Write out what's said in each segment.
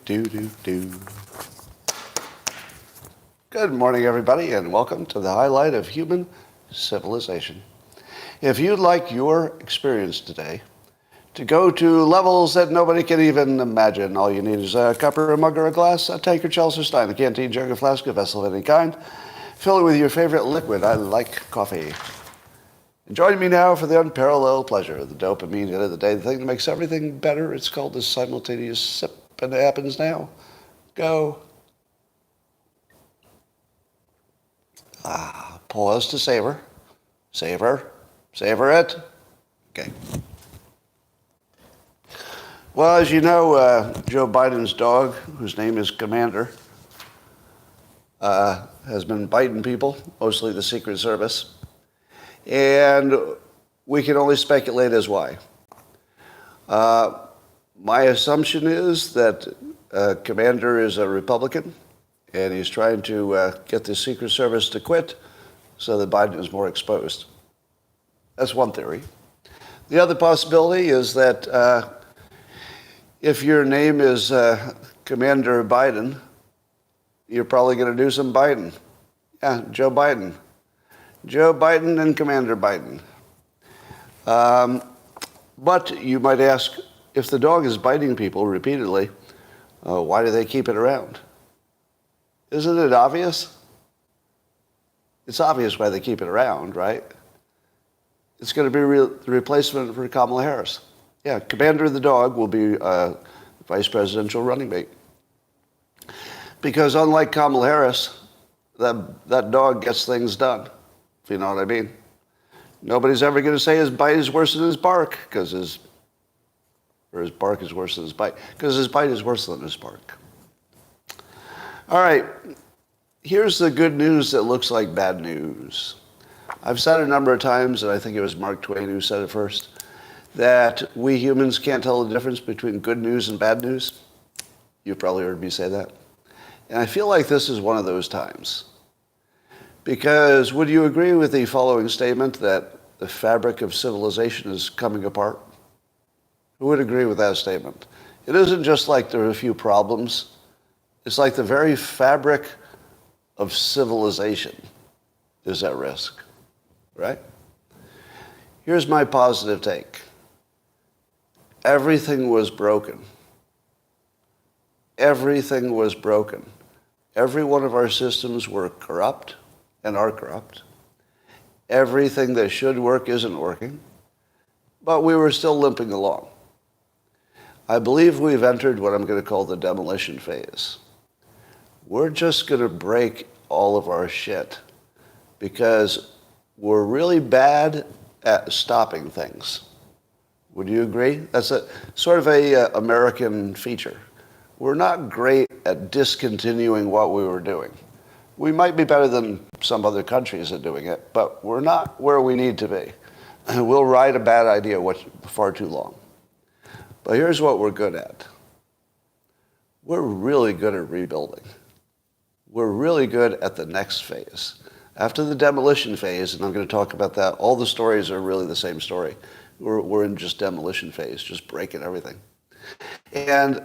Do. Good morning, everybody, and welcome to the highlight of human civilization. If you'd like your experience today to go to levels that nobody can even imagine, all you need is a cup or a mug or a glass, a tankard, chalice or stein, a canteen, jug, a flask, a vessel of any kind. Fill it with your favorite liquid. I like coffee. And join me now for the unparalleled pleasure, the dopamine hit of the day, the thing that makes everything better. It's called the simultaneous sip, and it happens now. Go. Pause to savor. Savor. Savor it. Okay. Well, as you know, Joe Biden's dog, whose name is Commander, has been biting people, mostly the Secret Service. And we can only speculate as why. My assumption is that Commander is a Republican, and he's trying to get the Secret Service to quit so that Biden is more exposed. That's one theory. The other possibility is that if your name is Commander Biden, you're probably going to do some Biden. Yeah, Joe Biden. Joe Biden and Commander Biden. But you might ask, if the dog is biting people repeatedly, why do they keep it around? Isn't it obvious? It's obvious why they keep it around, right? It's going to be the replacement for Kamala Harris. Yeah, Commander the dog will be vice presidential running mate. Because unlike Kamala Harris, that dog gets things done, if you know what I mean. Nobody's ever going to say his bite is worse than his bark, because his bark is worse than his bite, because his bite is worse than his bark. All right, here's the good news that looks like bad news. I've said it a number of times, and I think it was Mark Twain who said it first, that we humans can't tell the difference between good news and bad news. You've probably heard me say that. And I feel like this is one of those times. Because would you agree with the following statement that the fabric of civilization is coming apart? Who would agree with that statement? It isn't just like there are a few problems. It's like the very fabric of civilization is at risk, right? Here's my positive take. Everything was broken. Everything was broken. Every one of our systems were corrupt and are corrupt. Everything that should work isn't working, but we were still limping along. I believe we've entered what I'm going to call the demolition phase. We're just going to break all of our shit because we're really bad at stopping things. Would you agree? That's a sort of a American feature. We're not great at discontinuing what we were doing. We might be better than some other countries at doing it, but we're not where we need to be. We'll ride a bad idea far too long. But here's what we're good at. We're really good at rebuilding. We're really good at the next phase. After the demolition phase, and I'm going to talk about that, all the stories are really the same story. We're in just demolition phase, just breaking everything. And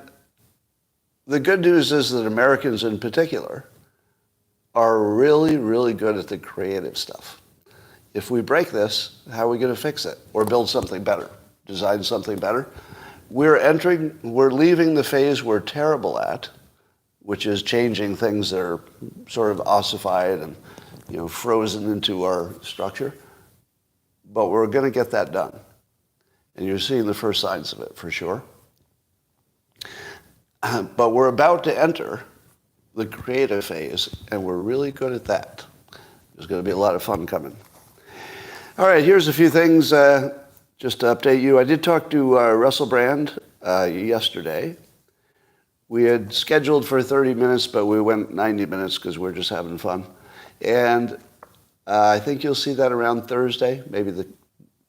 the good news is that Americans in particular are really, really good at the creative stuff. If we break this, how are we going to fix it? Or build something better, design something better? We're leaving the phase we're terrible at, which is changing things that are sort of ossified and frozen into our structure. But we're going to get that done. And you're seeing the first signs of it, for sure. But we're about to enter the creative phase, and we're really good at that. There's going to be a lot of fun coming. All right, here's a few things just to update you. I did talk to Russell Brand yesterday. We had scheduled for 30 minutes, but we went 90 minutes because we're just having fun. And I think you'll see that around Thursday, maybe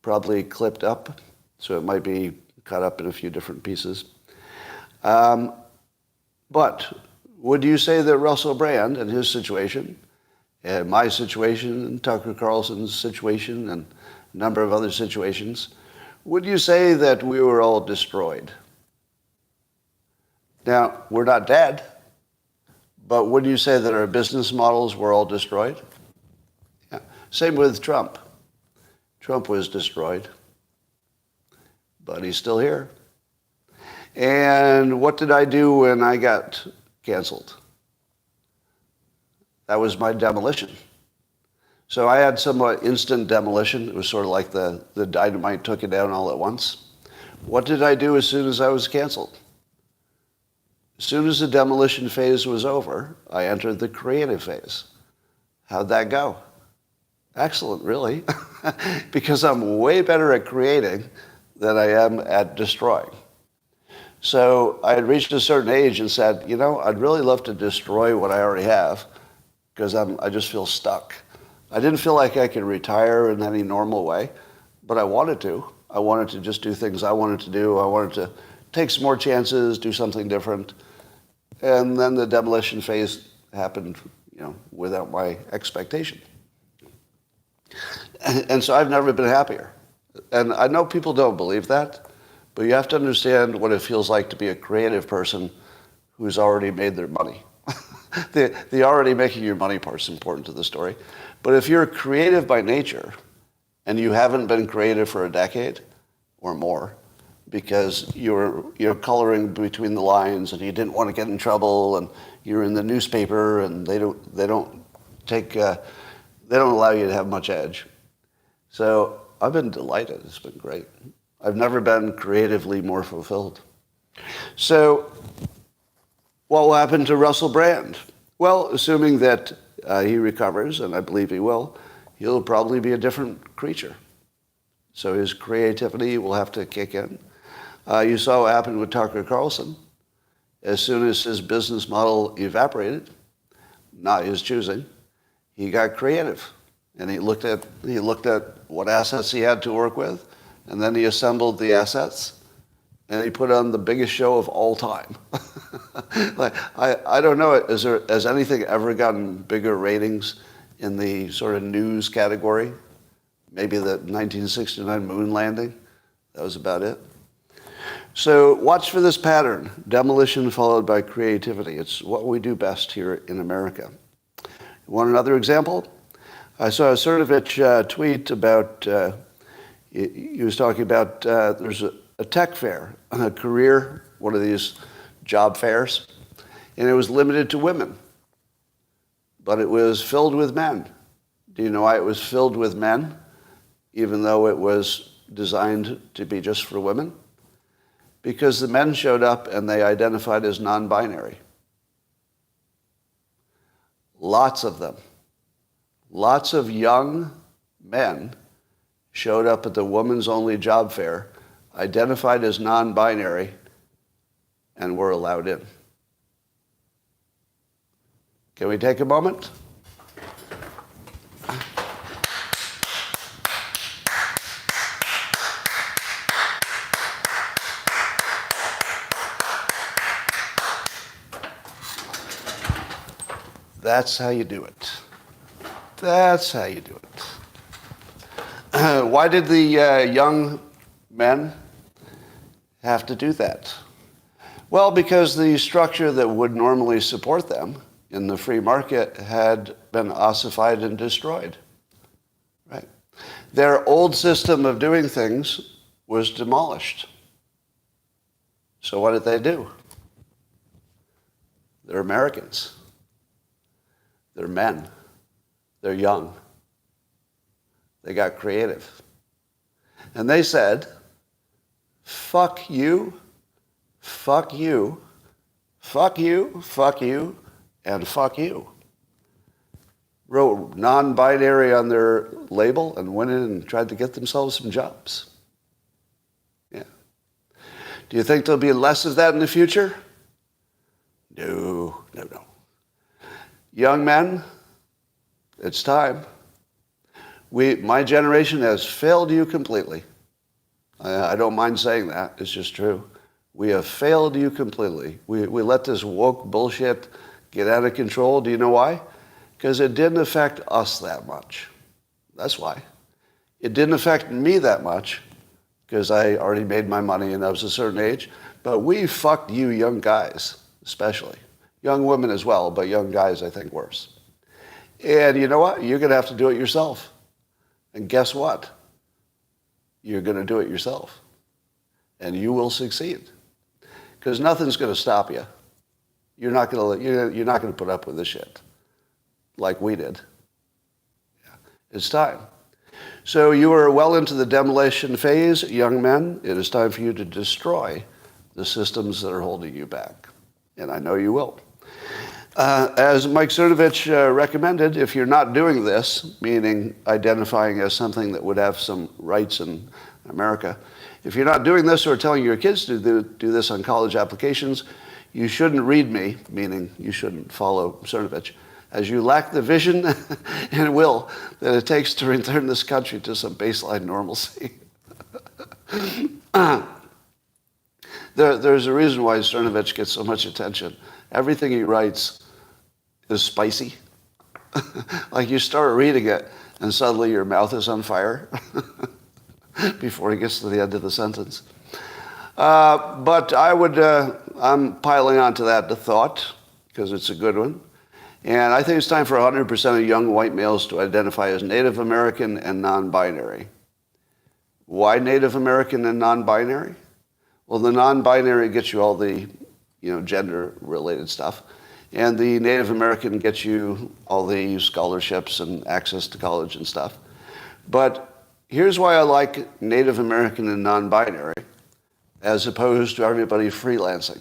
probably clipped up, so it might be cut up in a few different pieces. But would you say that Russell Brand and his situation, and my situation, and Tucker Carlson's situation, and a number of other situations, would you say that we were all destroyed? Now, we're not dead, but would you say that our business models were all destroyed? Yeah. Same with Trump. Trump was destroyed, but he's still here. And what did I do when I got canceled? That was my demolition. So I had somewhat instant demolition. It was sort of like the dynamite took it down all at once. What did I do as soon as I was canceled? As soon as the demolition phase was over, I entered the creative phase. How'd that go? Excellent, really, because I'm way better at creating than I am at destroying. So I had reached a certain age and said, you know, I'd really love to destroy what I already have because I just feel stuck. I didn't feel like I could retire in any normal way, but I wanted to. I wanted to just do things I wanted to do. I wanted to take some more chances, do something different. And then the demolition phase happened, you know, without my expectation. And so I've never been happier. And I know people don't believe that, but you have to understand what it feels like to be a creative person who's already made their money. The already making your money part is important to the story. But if you're creative by nature and you haven't been creative for a decade or more because you're coloring between the lines and you didn't want to get in trouble and you're in the newspaper and they don't allow you to have much edge. So I've been delighted. It's been great. I've never been creatively more fulfilled. So what will happen to Russell Brand? Well, assuming that he recovers, and I believe he will, he'll probably be a different creature. So his creativity will have to kick in. You saw what happened with Tucker Carlson. As soon as his business model evaporated, not his choosing, he got creative. And he looked at what assets he had to work with, and then he assembled the assets, and he put on the biggest show of all time. Like, I don't know, has anything ever gotten bigger ratings in the sort of news category? Maybe the 1969 moon landing. That was about it. So watch for this pattern, demolition followed by creativity. It's what we do best here in America. Want another example? I saw a Cernovich tweet about, he was talking about there's a tech fair, a career, one of these job fairs, and it was limited to women, but it was filled with men. Do you know why it was filled with men, even though it was designed to be just for women? Because the men showed up and they identified as non-binary. Lots of them. Lots of young men showed up at the women's only job fair, identified as non-binary, and were allowed in. Can we take a moment? That's how you do it. That's how you do it. Why did the young men have to do that? Well, because the structure that would normally support them in the free market had been ossified and destroyed. Right? Their old system of doing things was demolished. So what did they do? They're Americans. They're men. They're young. They got creative. And they said, fuck you, fuck you, fuck you, fuck you, and fuck you. Wrote non-binary on their label and went in and tried to get themselves some jobs. Yeah. Do you think there'll be less of that in the future? No. Young men, it's time. My generation has failed you completely. I don't mind saying that. It's just true. We have failed you completely. We let this woke bullshit get out of control. Do you know why? Because it didn't affect us that much. That's why. It didn't affect me that much because I already made my money and I was a certain age. But we fucked you young guys. especially. Young women as well, but young guys, I think, worse. And you know what? You're going to have to do it yourself. And guess what? You're going to do it yourself. And you will succeed. Because nothing's going to stop you. You're not going to put up with this shit like we did. Yeah. It's time. So you are well into the demolition phase, young men. It is time for you to destroy the systems that are holding you back. And I know you will. As Mike Cernovich recommended, if you're not doing this, meaning identifying as something that would have some rights in America, if you're not doing this or telling your kids to do this on college applications, you shouldn't read me, meaning you shouldn't follow Cernovich, as you lack the vision and will that it takes to return this country to some baseline normalcy. There's a reason why Cernovich gets so much attention. Everything he writes is spicy. Like you start reading it and suddenly your mouth is on fire before he gets to the end of the sentence. But I'm piling onto that thought because it's a good one. And I think it's time for 100% of young white males to identify as Native American and non-binary. Why Native American and non-binary? Well, the non-binary gets you all the, gender-related stuff. And the Native American gets you all the scholarships and access to college and stuff. But here's why I like Native American and non-binary as opposed to everybody freelancing.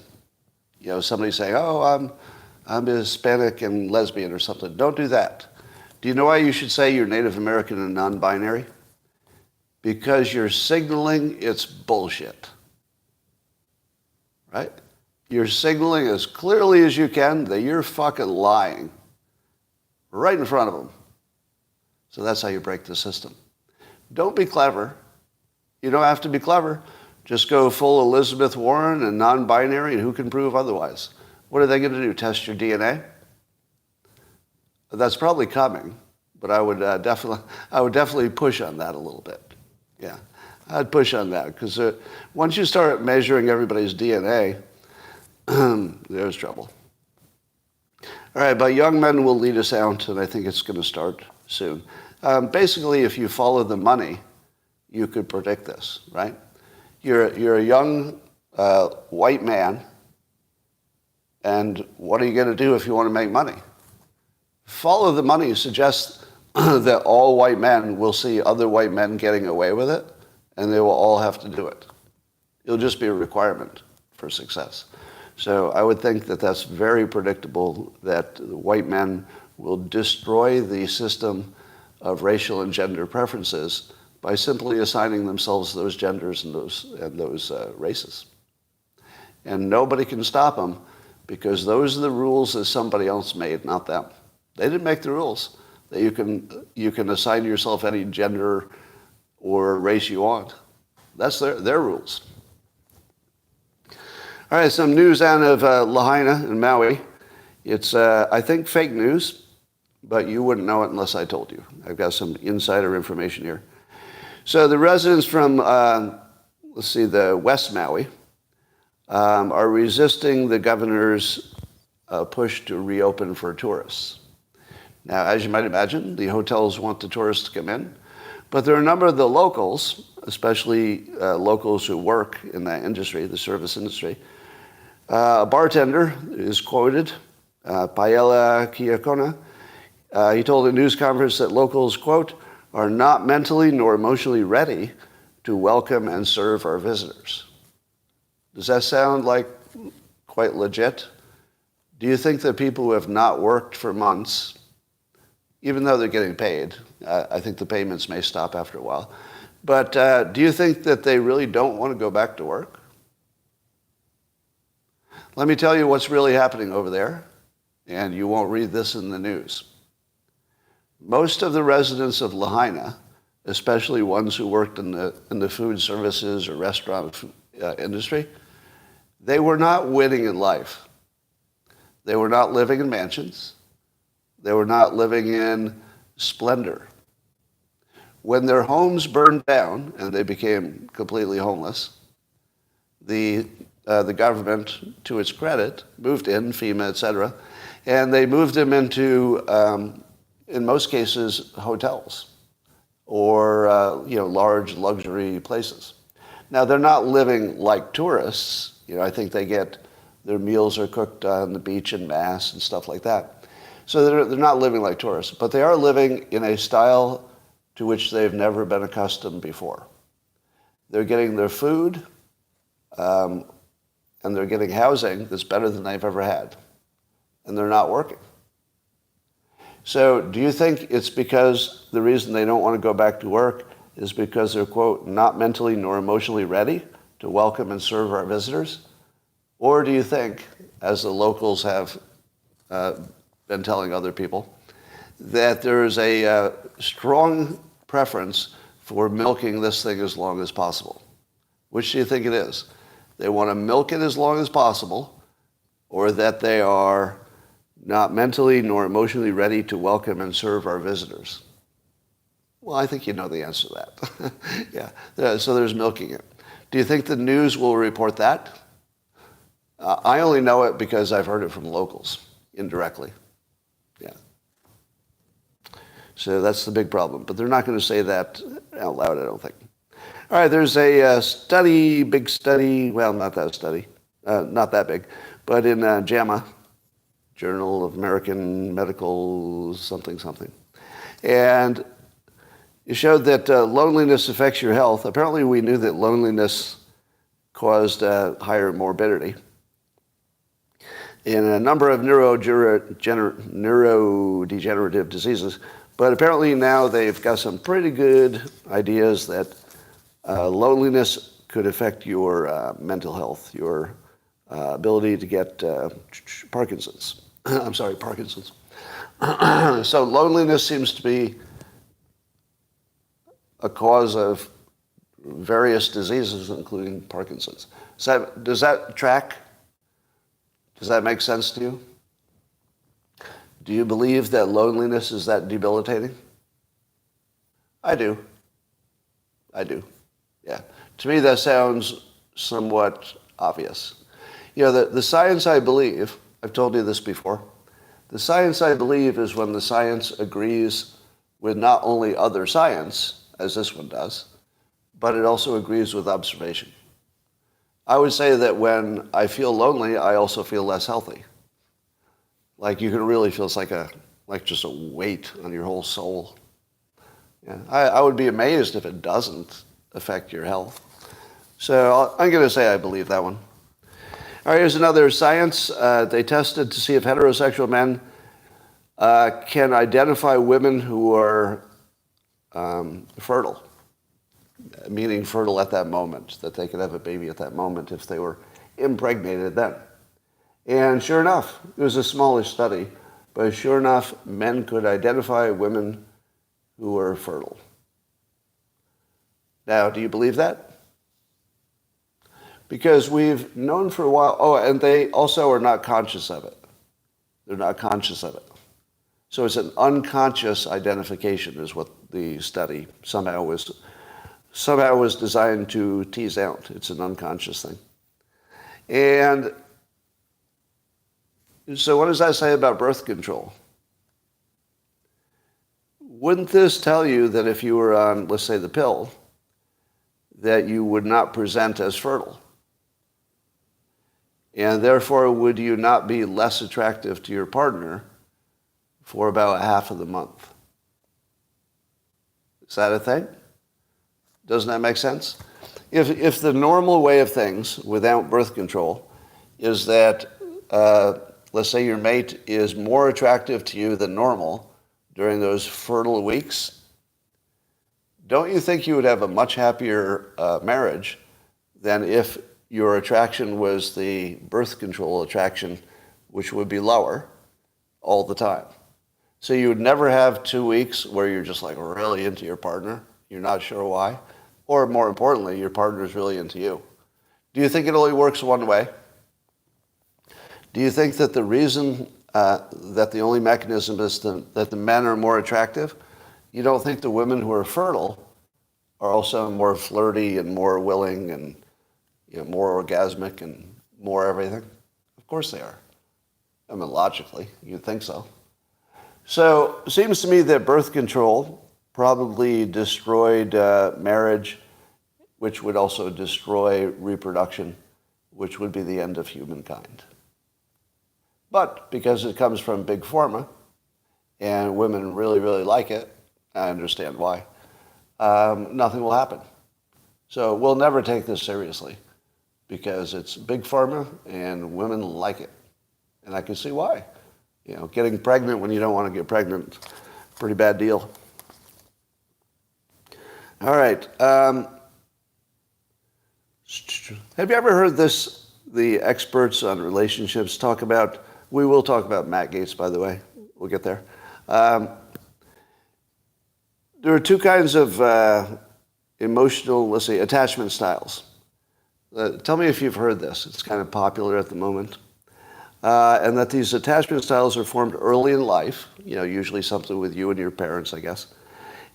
Somebody saying, oh, I'm Hispanic and lesbian or something. Don't do that. Do you know why you should say you're Native American and non-binary? Because you're signaling it's bullshit. Right? You're signaling as clearly as you can that you're fucking lying right in front of them. So that's how you break the system. Don't be clever. You don't have to be clever. Just go full Elizabeth Warren and non-binary, and who can prove otherwise? What are they going to do, test your DNA? That's probably coming, but I would definitely push on that a little bit. Yeah, I'd push on that, because once you start measuring everybody's DNA, there's trouble. All right, but young men will lead us out, and I think it's going to start soon. Basically, if you follow the money, you could predict this, right? You're a young white man, and what are you going to do if you want to make money? Follow the money suggests that all white men will see other white men getting away with it, and they will all have to do it. It'll just be a requirement for success. So I would think that that's very predictable, that white men will destroy the system of racial and gender preferences by simply assigning themselves those genders and those races. And nobody can stop them, because those are the rules that somebody else made, not them. They didn't make the rules that you can assign yourself any gender or race you want. That's their rules. All right, some news out of Lahaina in Maui. It's, I think, fake news, but you wouldn't know it unless I told you. I've got some insider information here. So the residents from, the West Maui, are resisting the governor's push to reopen for tourists. Now, as you might imagine, the hotels want the tourists to come in, but there are a number of the locals, especially locals who work in that industry, the service industry. A bartender is quoted, Paella Kiakona. He told a news conference that locals, quote, are not mentally nor emotionally ready to welcome and serve our visitors. Does that sound like quite legit? Do you think that people who have not worked for months, even though they're getting paid, I think the payments may stop after a while, but do you think that they really don't want to go back to work? Let me tell you what's really happening over there, and you won't read this in the news. Most of the residents of Lahaina, especially ones who worked in the food services or restaurant industry, they were not winning in life. They were not living in mansions. They were not living in splendor. When their homes burned down and they became completely homeless, the the government, to its credit, moved in, FEMA, et cetera, and they moved them into, in most cases, hotels or large luxury places. Now, they're not living like tourists. I think their meals are cooked on the beach en masse and stuff like that. So they're not living like tourists, but they are living in a style to which they've never been accustomed before. They're getting their food, and they're getting housing that's better than they've ever had. And they're not working. So do you think it's because the reason they don't want to go back to work is because they're, quote, not mentally nor emotionally ready to welcome and serve our visitors? Or do you think, as the locals have been telling other people, that there is a strong preference for milking this thing as long as possible? Which do you think it is? They want to milk it as long as possible, or that they are not mentally nor emotionally ready to welcome and serve our visitors? Well, I think you know the answer to that. Yeah. So there's milking it. Do you think the news will report that? I only know it because I've heard it from locals, indirectly. Yeah. So that's the big problem. But they're not going to say that out loud, I don't think. All right, there's a big study, well, not that big, but in JAMA, Journal of American Medical something. And it showed that loneliness affects your health. Apparently we knew that loneliness caused higher morbidity in a number of neurodegenerative diseases. But apparently now they've got some pretty good ideas that loneliness could affect your mental health, your ability to get Parkinson's. I'm sorry, Parkinson's. So loneliness seems to be a cause of various diseases, including Parkinson's. Does that track? Does that make sense to you? Do you believe that loneliness is that debilitating? I do. Yeah. To me, that sounds somewhat obvious. The science I believe, I've told you this before, the science I believe is when the science agrees with not only other science, as this one does, but it also agrees with observation. I would say that when I feel lonely, I also feel less healthy. Like you can really feel it's like just a weight on your whole soul. Yeah. I would be amazed if it doesn't affect your health. So I'm going to say I believe that one. All right, here's another science. They tested to see if heterosexual men can identify women who are fertile, meaning fertile at that moment, that they could have a baby at that moment if they were impregnated then. And sure enough, it was a smallish study, but sure enough, men could identify women who were fertile. Now, do you believe that? Because we've known for a while, and they also are not conscious of it. They're not conscious of it. So it's an unconscious identification is what the study somehow was designed to tease out. It's an unconscious thing. And so what does that say about birth control? Wouldn't this tell you that if you were on, let's say, the pill, that you would not present as fertile? And therefore, would you not be less attractive to your partner for about half of the month? Is that a thing? Doesn't that make sense? If the normal way of things without birth control is that, let's say your mate is more attractive to you than normal during those fertile weeks, don't you think you would have a much happier marriage than if your attraction was the birth control attraction, which would be lower all the time? So you would never have 2 weeks where you're just like really into your partner. You're not sure why. Or more importantly, your partner is really into you. Do you think it only works one way? Do you think that the reason that the only mechanism is that the men are more attractive? You don't think the women who are fertile are also more flirty and more willing and more orgasmic and more everything? Of course they are. I mean, logically, you'd think so. So it seems to me that birth control probably destroyed marriage, which would also destroy reproduction, which would be the end of humankind. But because it comes from Big Pharma, and women really, really like it, I understand why, nothing will happen. So we'll never take this seriously because it's Big Pharma and women like it. And I can see why. You know, getting pregnant when you don't want to get pregnant, pretty bad deal. All right. Have you ever heard this, the experts on relationships talk about, we will talk about Matt Gaetz, by the way. We'll get there. There are two kinds of emotional, let's say, attachment styles. Tell me if you've heard this. It's kind of popular at the moment. And that these attachment styles are formed early in life, you know, usually something with you and your parents, I guess.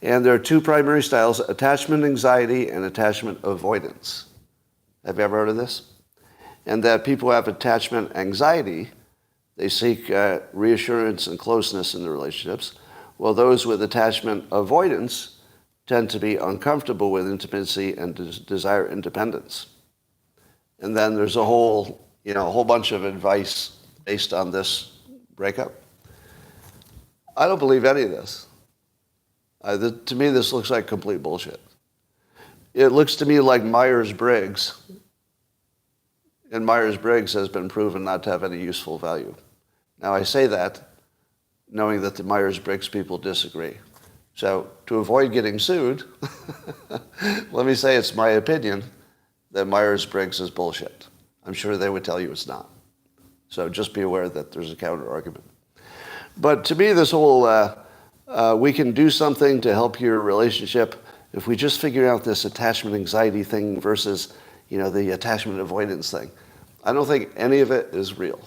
And there are two primary styles, attachment anxiety and attachment avoidance. Have you ever heard of this? And that people who have attachment anxiety, they seek reassurance and closeness in their relationships, while those with attachment avoidance tend to be uncomfortable with intimacy and desire independence. And then there's a whole bunch of advice based on this breakup. I don't believe any of this. To me, this looks like complete bullshit. It looks to me like Myers-Briggs, and Myers-Briggs has been proven not to have any useful value. Now, I say that knowing that the Myers-Briggs people disagree. So to avoid getting sued, let me say it's my opinion that Myers-Briggs is bullshit. I'm sure they would tell you it's not. So just be aware that there's a counter-argument. But to me, this whole, we can do something to help your relationship if we just figure out this attachment anxiety thing versus, the attachment avoidance thing. I don't think any of it is real.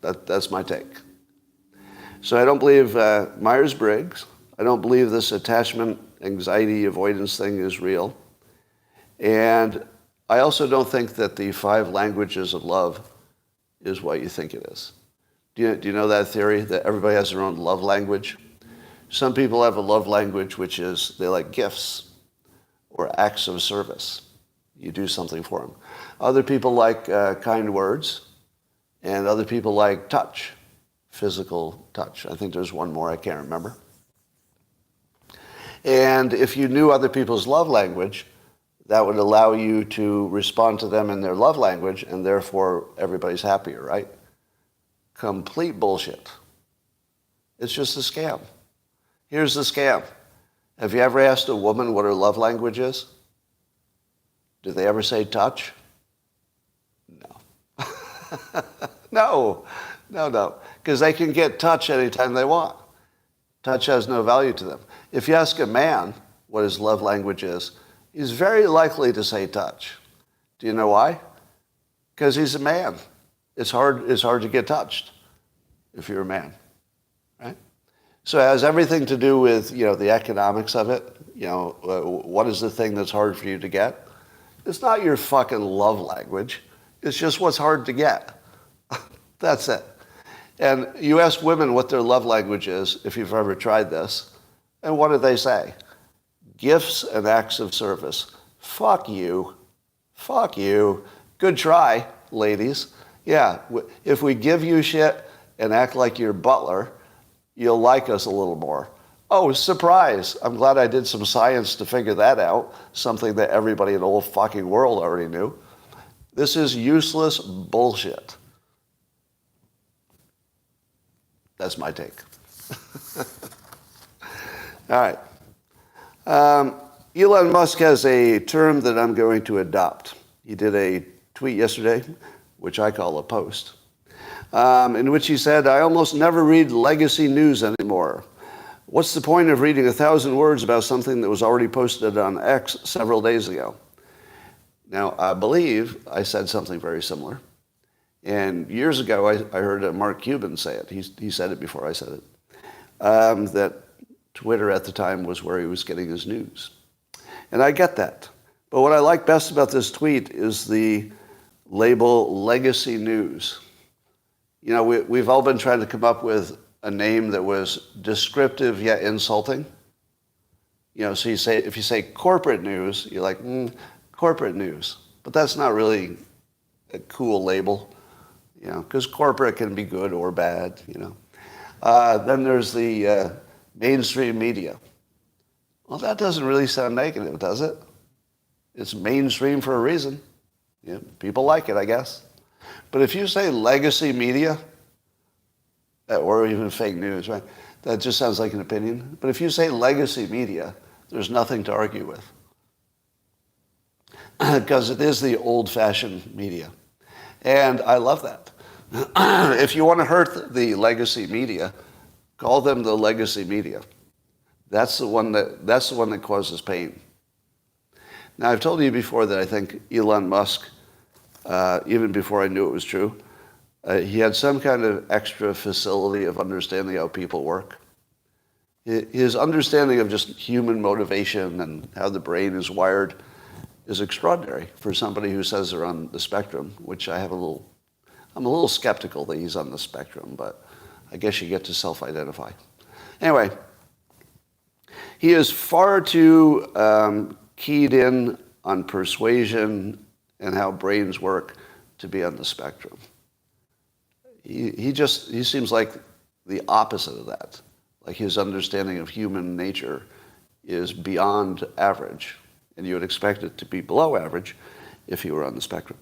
That's my take. So I don't believe Myers-Briggs. I don't believe this attachment anxiety avoidance thing is real. And I also don't think that the 5 languages of love is what you think it is. Do you know that theory, that everybody has their own love language? Some people have a love language which is they like gifts or acts of service. You do something for them. Other people like kind words, and other people like touch, physical touch. I think there's one more, I can't remember. And if you knew other people's love language, that would allow you to respond to them in their love language, and therefore everybody's happier, right? Complete bullshit. It's just a scam. Here's the scam. Have you ever asked a woman what her love language is? Do they ever say touch? No. No. Because they can get touch anytime they want. Touch has no value to them. If you ask a man what his love language is, he's very likely to say touch. Do you know why? Because he's a man. It's hard to get touched if you're a man, right? So it has everything to do with, the economics of it. What is the thing that's hard for you to get? It's not your fucking love language. It's just what's hard to get. That's it. And you ask women what their love language is, if you've ever tried this, and what do they say? Gifts and acts of service. Fuck you. Fuck you. Good try, ladies. Yeah, if we give you shit and act like you're butler, you'll like us a little more. Oh, surprise. I'm glad I did some science to figure that out, something that everybody in the whole fucking world already knew. This is useless bullshit. That's my take. All right. Elon Musk has a term that I'm going to adopt. He did a tweet yesterday, which I call a post, in which he said, "I almost never read legacy news anymore. What's the point of reading 1,000 words about something that was already posted on X several days ago?" Now, I believe I said something very similar. And years ago, I heard Mark Cuban say it. He said it before I said it. That Twitter at the time was where he was getting his news. And I get that. But what I like best about this tweet is the label legacy news. You know, we've all been trying to come up with a name that was descriptive yet insulting. You know, so if you say corporate news, you're like, corporate news. But that's not really a cool label, you know, because corporate can be good or bad, you know. Then there's the mainstream media. Well, that doesn't really sound negative, does it? It's mainstream for a reason. You know, people like it, I guess. But if you say legacy media, or even fake news, right, that just sounds like an opinion. But if you say legacy media, there's nothing to argue with. Because it is the old-fashioned media. And I love that. If you want to hurt the legacy media, call them the legacy media. That's the one that causes pain. Now, I've told you before that I think Elon Musk, even before I knew it was true, he had some kind of extra facility of understanding how people work. His understanding of just human motivation and how the brain is wired is extraordinary for somebody who says they're on the spectrum, which I'm a little skeptical that he's on the spectrum, but I guess you get to self-identify. Anyway, he is far too keyed in on persuasion and how brains work to be on the spectrum. He seems like the opposite of that. Like his understanding of human nature is beyond average, and you would expect it to be below average if you were on the spectrum.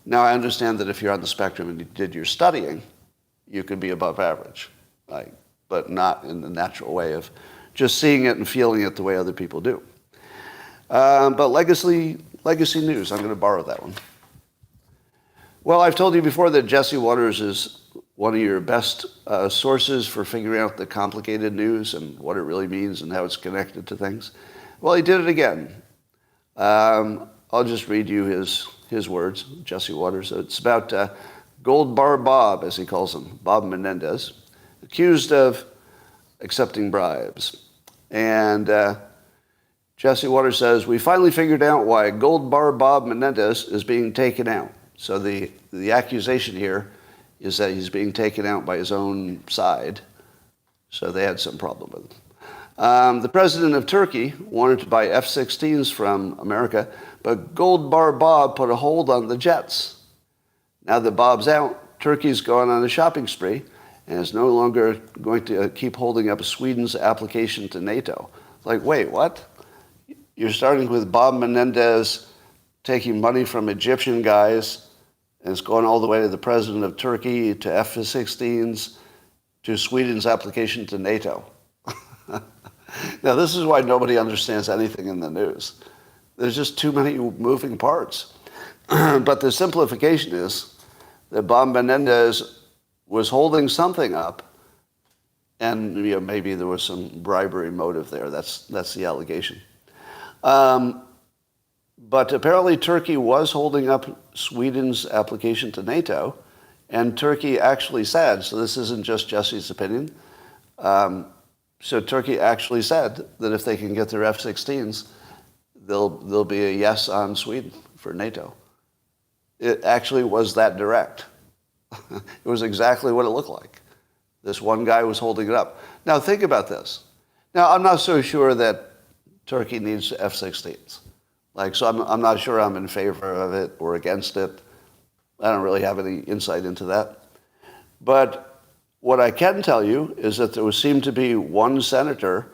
Now, I understand that if you're on the spectrum and you did your studying, you could be above average, like, but not in the natural way of just seeing it and feeling it the way other people do. But legacy news, I'm going to borrow that one. Well, I've told you before that Jesse Watters is one of your best sources for figuring out the complicated news and what it really means and how it's connected to things. Well, he did it again. I'll just read you his words, Jesse Watters. It's about Gold Bar Bob, as he calls him, Bob Menendez, accused of accepting bribes. And Jesse Watters says, we finally figured out why Gold Bar Bob Menendez is being taken out. So the accusation here is that he's being taken out by his own side. So they had some problem with him. The president of Turkey wanted to buy F-16s from America, but Gold Bar Bob put a hold on the jets. Now that Bob's out, Turkey's gone on a shopping spree and is no longer going to keep holding up Sweden's application to NATO. Like, wait, what? You're starting with Bob Menendez taking money from Egyptian guys, and it's going all the way to the president of Turkey, to F-16s, to Sweden's application to NATO. Now, this is why nobody understands anything in the news. There's just too many moving parts. But the simplification is that Bob Menendez was holding something up, and maybe there was some bribery motive there. That's the allegation. But apparently Turkey was holding up Sweden's application to NATO, and Turkey actually said, so this isn't just Jesse's opinion, so Turkey actually said that if they can get their F-16s, there'll be a yes on Sweden for NATO. It actually was that direct. It was exactly what it looked like. This one guy was holding it up. Now think about this. Now I'm not so sure that Turkey needs F-16s. So I'm not sure I'm in favor of it or against it. I don't really have any insight into that. But what I can tell you is that there seemed to be one senator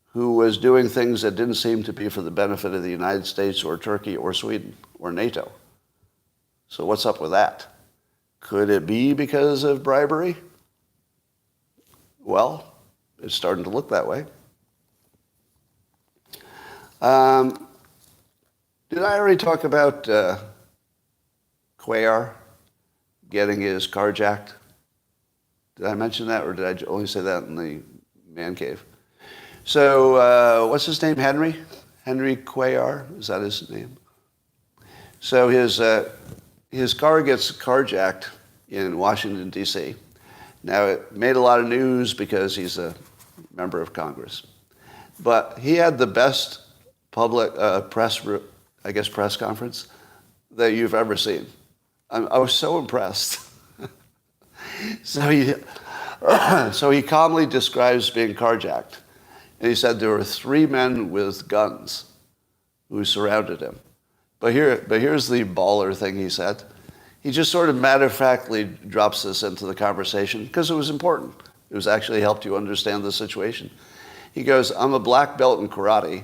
who was doing things that didn't seem to be for the benefit of the United States or Turkey or Sweden or NATO. So what's up with that? Could it be because of bribery? Well, it's starting to look that way. Did I already talk about Cuellar getting his carjacked? Did I mention that, or did I only say that in the man cave? So what's his name? Henry Cuellar? Is that his name? So his car gets carjacked in Washington, D.C. Now, it made a lot of news because he's a member of Congress. But he had the best public press conference that you've ever seen. I was so impressed. So he calmly describes being carjacked. And he said there were 3 men with guns who surrounded him. But here's the baller thing he said. He just sort of matter-of-factly drops this into the conversation because it was important. It was actually helped you understand the situation. He goes, I'm a black belt in karate,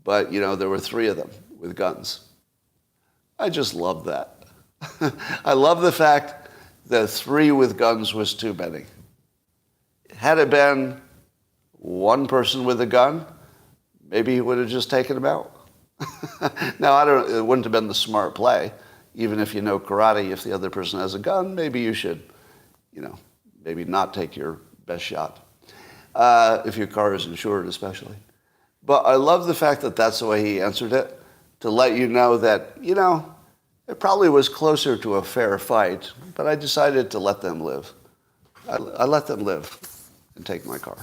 but, there were 3 of them with guns. I just love that. I love the fact that 3 with guns was too many. Had it been 1 person with a gun, maybe he would have just taken him out. Now, it wouldn't have been the smart play. Even if you know karate, if the other person has a gun, maybe you should, maybe not take your best shot. If your car is insured, especially. But I love the fact that that's the way he answered it, to let you know that, it probably was closer to a fair fight, but I decided to let them live. I let them live and take my car.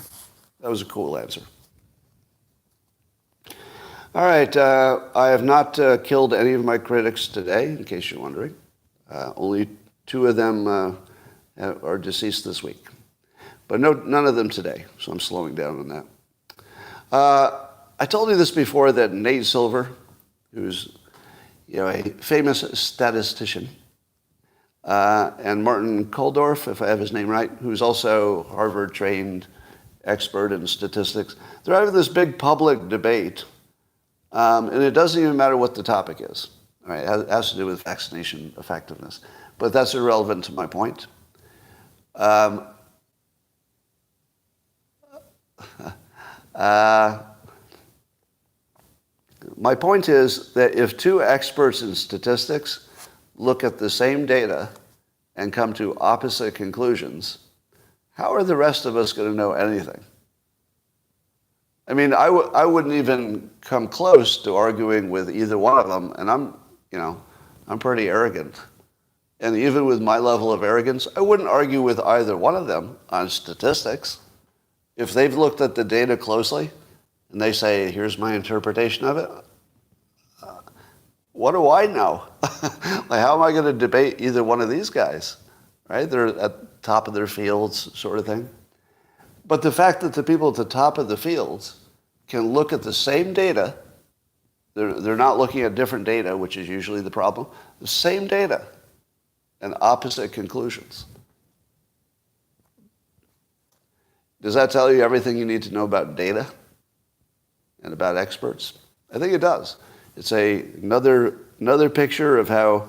That was a cool answer. All right, I have not killed any of my critics today, in case you're wondering. Only 2 of them are deceased this week. But none of them today, so I'm slowing down on that. I told you this before, that Nate Silver, who's a famous statistician, and Martin Kulldorff, if I have his name right, who's also Harvard-trained expert in statistics, they're having this big public debate. And it doesn't even matter what the topic is. All right, it has to do with vaccination effectiveness. But that's irrelevant to my point. My point is that if 2 experts in statistics look at the same data and come to opposite conclusions, how are the rest of us going to know anything? I mean, I wouldn't even come close to arguing with either one of them, and I'm pretty arrogant. And even with my level of arrogance, I wouldn't argue with either one of them on statistics. If they've looked at the data closely and they say, here's my interpretation of it, what do I know? Like, how am I going to debate either one of these guys? Right? They're at the top of their fields, sort of thing. But the fact that the people at the top of the fields can look at the same data, they're not looking at different data, which is usually the problem, the same data and opposite conclusions. Does that tell you everything you need to know about data and about experts? I think it does. It's another picture of how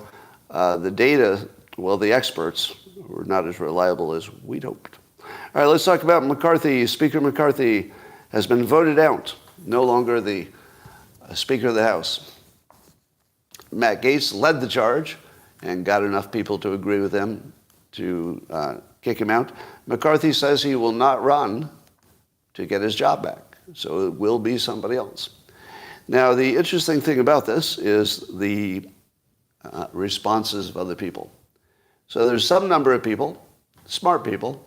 the data, the experts were not as reliable as we'd hoped. All right, let's talk about McCarthy. Speaker McCarthy has been voted out, no longer the Speaker of the House. Matt Gaetz led the charge and got enough people to agree with him to kick him out. McCarthy says he will not run to get his job back, so it will be somebody else. Now, the interesting thing about this is the responses of other people. So there's some number of people, smart people,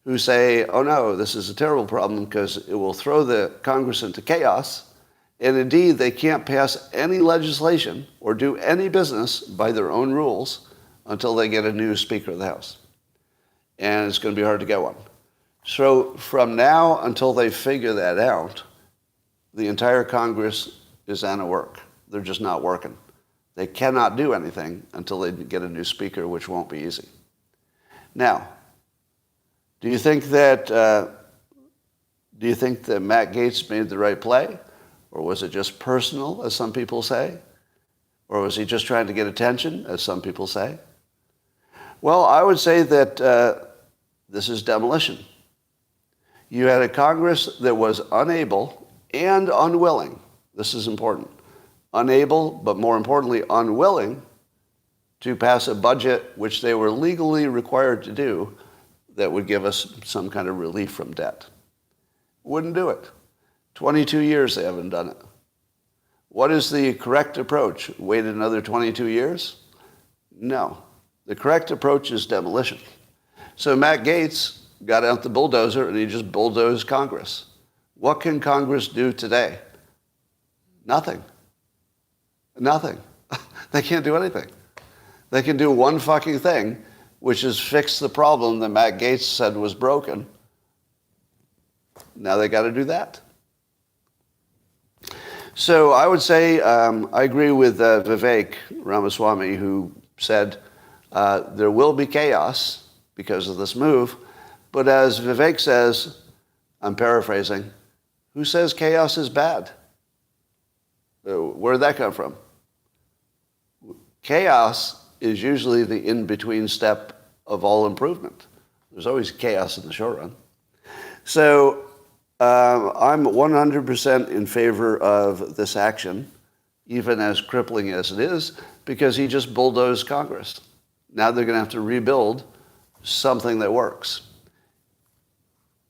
who say, oh no, this is a terrible problem because it will throw the Congress into chaos, and indeed they can't pass any legislation or do any business by their own rules until they get a new Speaker of the House. And it's going to be hard to get one. So from now until they figure that out, the entire Congress is out of work. They're just not working. They cannot do anything until they get a new Speaker, which won't be easy. Now, do you think that Matt Gaetz made the right play? Or was it just personal, as some people say? Or was he just trying to get attention, as some people say? Well, I would say that this is demolition. You had a Congress that was unable and unwilling, this is important, unable, but more importantly, unwilling to pass a budget which they were legally required to do that would give us some kind of relief from debt. Wouldn't do it. 22 years they haven't done it. What is the correct approach? Wait another 22 years? No. The correct approach is demolition. So Matt Gaetz got out the bulldozer and he just bulldozed Congress. What can Congress do today? Nothing. Nothing. They can't do anything. They can do one fucking thing, which is fix the problem that Matt Gaetz said was broken. Now they got to do that. So I would say I agree with Vivek Ramaswamy, who said there will be chaos because of this move. But as Vivek says, I'm paraphrasing, who says chaos is bad? Where did that come from? Chaos is usually the in-between step of all improvement. There's always chaos in the short run. So I'm 100% in favor of this action, even as crippling as it is, because he just bulldozed Congress. Now they're going to have to rebuild something that works.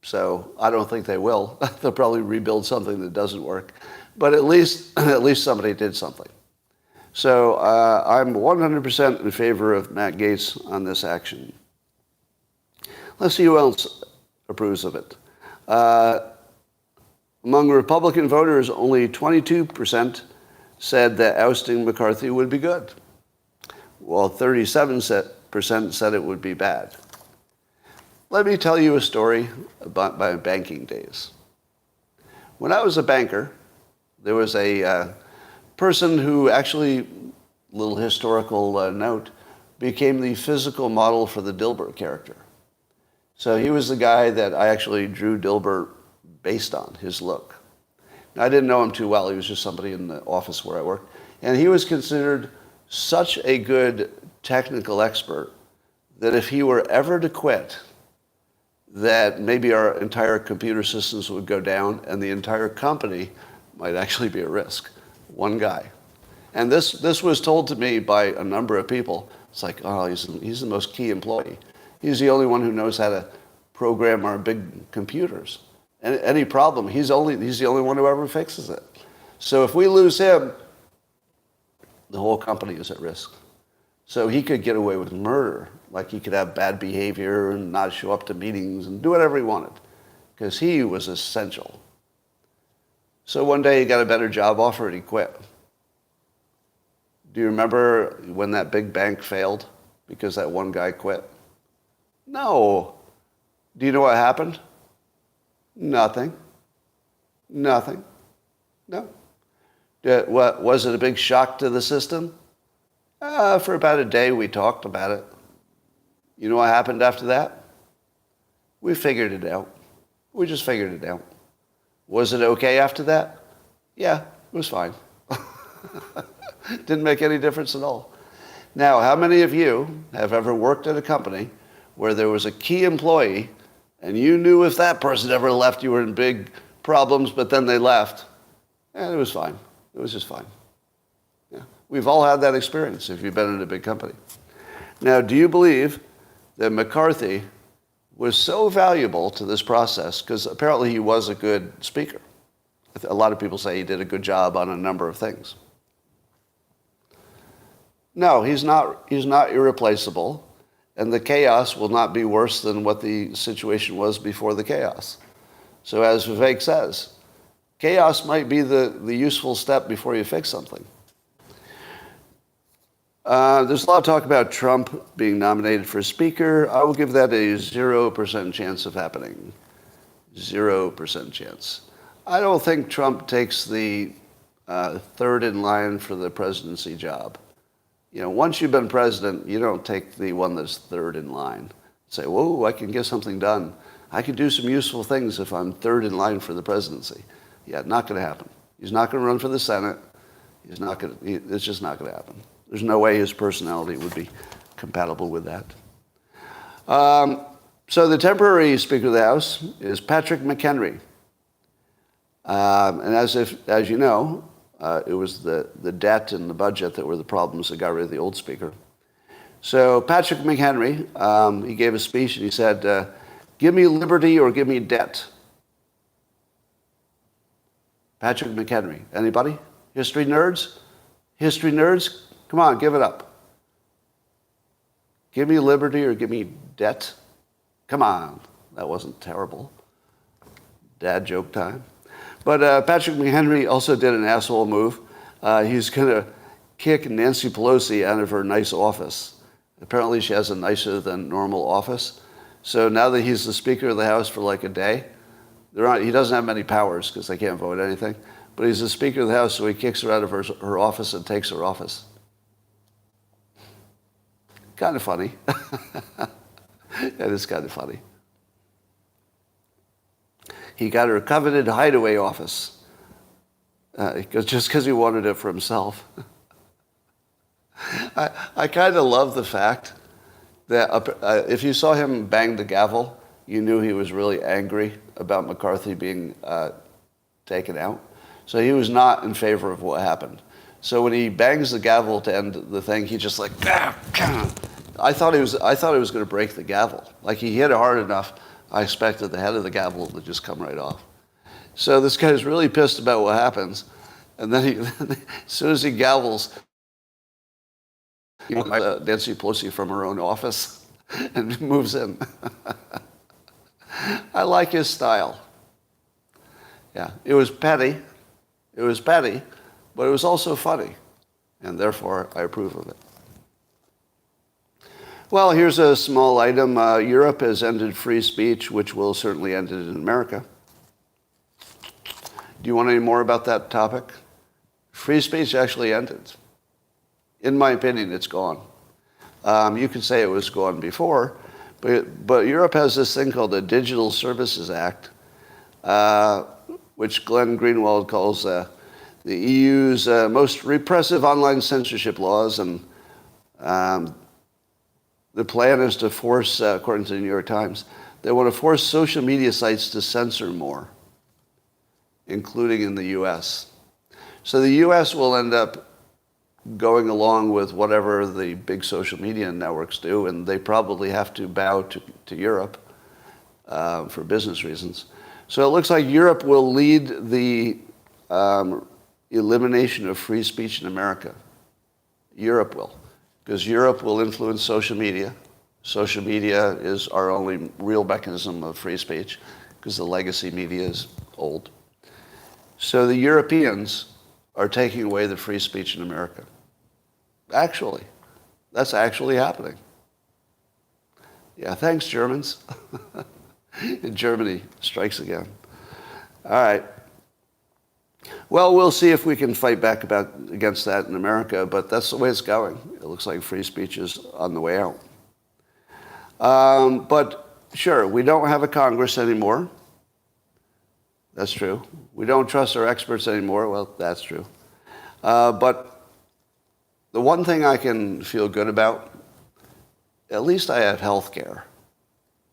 So I don't think they will. They'll probably rebuild something that doesn't work. But at least somebody did something. So I'm 100% in favor of Matt Gaetz on this action. Let's see who else approves of it. Among Republican voters, only 22% said that ousting McCarthy would be good, while 37% said it would be bad. Let me tell you a story about my banking days. When I was a banker, there was a person who actually, little historical note, became the physical model for the Dilbert character. So he was the guy that I actually drew Dilbert based on, his look. Now, I didn't know him too well. He was just somebody in the office where I worked. And he was considered such a good technical expert that if he were ever to quit, that maybe our entire computer systems would go down and the entire company might actually be at risk. One guy. And this was told to me by a number of people. It's like, oh, he's the most key employee. He's the only one who knows how to program our big computers. And any problem, he's the only one who ever fixes it. So if we lose him, the whole company is at risk. So he could get away with murder. Like he could have bad behavior and not show up to meetings and do whatever he wanted, because he was essential. So one day he got a better job offer and he quit. Do you remember when that big bank failed because that one guy quit? No. Do you know what happened? Nothing. Nothing. No. What, was it a big shock to the system? For about a day we talked about it. You know what happened after that? We figured it out. We just figured it out. Was it okay after that? Yeah, it was fine. Didn't make any difference at all. Now, how many of you have ever worked at a company where there was a key employee and you knew if that person ever left, you were in big problems, but then they left, and it was fine. It was just fine. Yeah. We've all had that experience if you've been in a big company. Now, do you believe that McCarthy was so valuable to this process, because apparently he was a good speaker. A lot of people say he did a good job on a number of things. No, he's not irreplaceable, and the chaos will not be worse than what the situation was before the chaos. So as Vivek says, chaos might be the useful step before you fix something. There's a lot of talk about Trump being nominated for speaker. I will give that a 0% chance of happening. 0% chance. I don't think Trump takes the third in line for the presidency job. You know, once you've been president, you don't take the one that's third in line. Say, whoa, I can get something done. I can do some useful things if I'm third in line for the presidency. Yeah, not going to happen. He's not going to run for the Senate. It's just not going to happen. There's no way his personality would be compatible with that. So the temporary Speaker of the House is Patrick McHenry. And as you know, it was the debt and the budget that were the problems that got rid of the old Speaker. So Patrick McHenry, he gave a speech and he said, give me liberty or give me debt. Patrick McHenry. Anybody? History nerds? History nerds? Come on, give it up. Give me liberty or give me debt? Come on. That wasn't terrible. Dad joke time. But Patrick McHenry also did an asshole move. He's going to kick Nancy Pelosi out of her nice office. Apparently she has a nicer than normal office. So now that he's the Speaker of the House for like a day, he doesn't have many powers because they can't vote anything, but he's the Speaker of the House, so he kicks her out of her office and takes her office. Kind of funny. That is kind of funny. He got her coveted hideaway office just because he wanted it for himself. I kind of love the fact that if you saw him bang the gavel, you knew he was really angry about McCarthy being taken out. So he was not in favor of what happened. So when he bangs the gavel to end the thing, he just like, I thought he was going to break the gavel. Like he hit it hard enough, I expected the head of the gavel to just come right off. So this guy's really pissed about what happens, and then as soon as he gavels, Nancy Pelosi from her own office and moves in. I like his style. Yeah, it was petty, but it was also funny, and therefore I approve of it. Well, here's a small item. Europe has ended free speech, which will certainly end it in America. Do you want any more about that topic? Free speech actually ended. In my opinion, it's gone. You could say it was gone before, but Europe has this thing called the Digital Services Act, which Glenn Greenwald calls the EU's most repressive online censorship laws, and the plan is to force, according to the New York Times, they want to force social media sites to censor more, including in the U.S. So the U.S. will end up going along with whatever the big social media networks do, and they probably have to bow to Europe for business reasons. So it looks like Europe will lead the elimination of free speech in America. Europe will, because Europe will influence social media. Social media is our only real mechanism of free speech, because the legacy media is old. So the Europeans are taking away the free speech in America. Actually, that's actually happening. Yeah, thanks, Germans. And Germany strikes again. All right. Well, we'll see if we can fight back against that in America, but that's the way it's going. It looks like free speech is on the way out. But sure, we don't have a Congress anymore. That's true. We don't trust our experts anymore. Well, that's true. But the one thing I can feel good about, at least I have health care,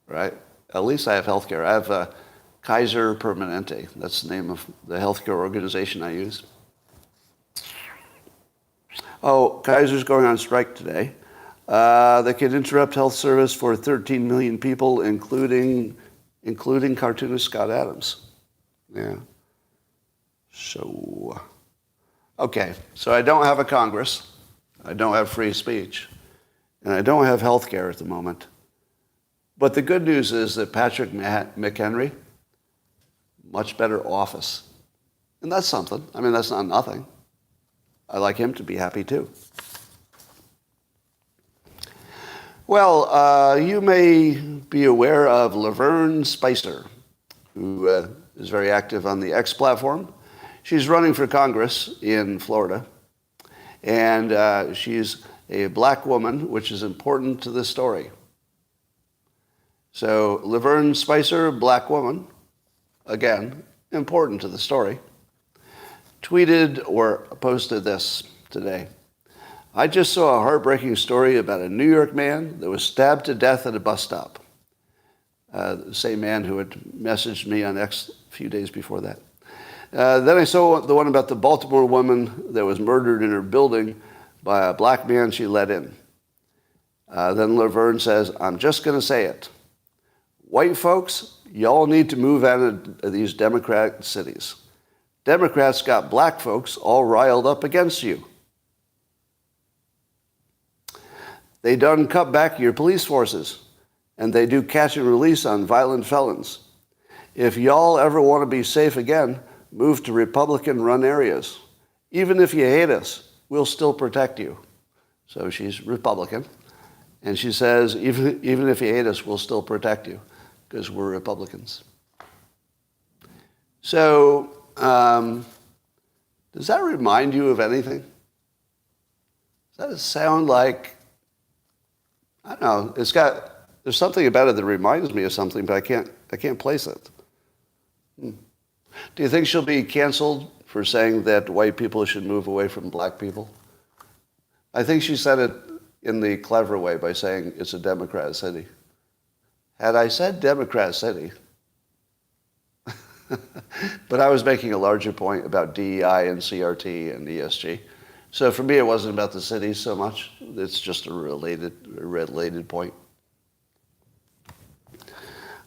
right? At least I have health care. I have Kaiser Permanente. That's the name of the healthcare organization I use. Oh, Kaiser's going on strike today. They could interrupt health service for 13 million people, including cartoonist Scott Adams. Yeah. So, okay. So I don't have a Congress. I don't have free speech. And I don't have health care at the moment. But the good news is that Patrick McHenry, much better office. And that's something. I mean, that's not nothing. I like him to be happy too. Well, you may be aware of Laverne Spicer, who is very active on the X platform. She's running for Congress in Florida. And she's a black woman, which is important to this story. So Laverne Spicer, black woman, again, important to the story, tweeted or posted this today. I just saw a heartbreaking story about a New York man that was stabbed to death at a bus stop. The same man who had messaged me on X a few days before that. Then I saw the one about the Baltimore woman that was murdered in her building by a black man she let in. Then Laverne says, I'm just going to say it. White folks, y'all need to move out of these Democratic cities. Democrats got black folks all riled up against you. They done cut back your police forces, and they do catch and release on violent felons. If y'all ever want to be safe again, move to Republican-run areas. Even if you hate us, we'll still protect you. So she's Republican. And she says, even if you hate us, we'll still protect you because we're Republicans. So does that remind you of anything? Does that sound like, I don't know, there's something about it that reminds me of something, but I can't place it. Do you think she'll be canceled for saying that white people should move away from black people? I think she said it in the clever way by saying it's a Democrat city. Had I said Democrat city, but I was making a larger point about DEI and CRT and ESG. So for me, it wasn't about the city so much. It's just a related point.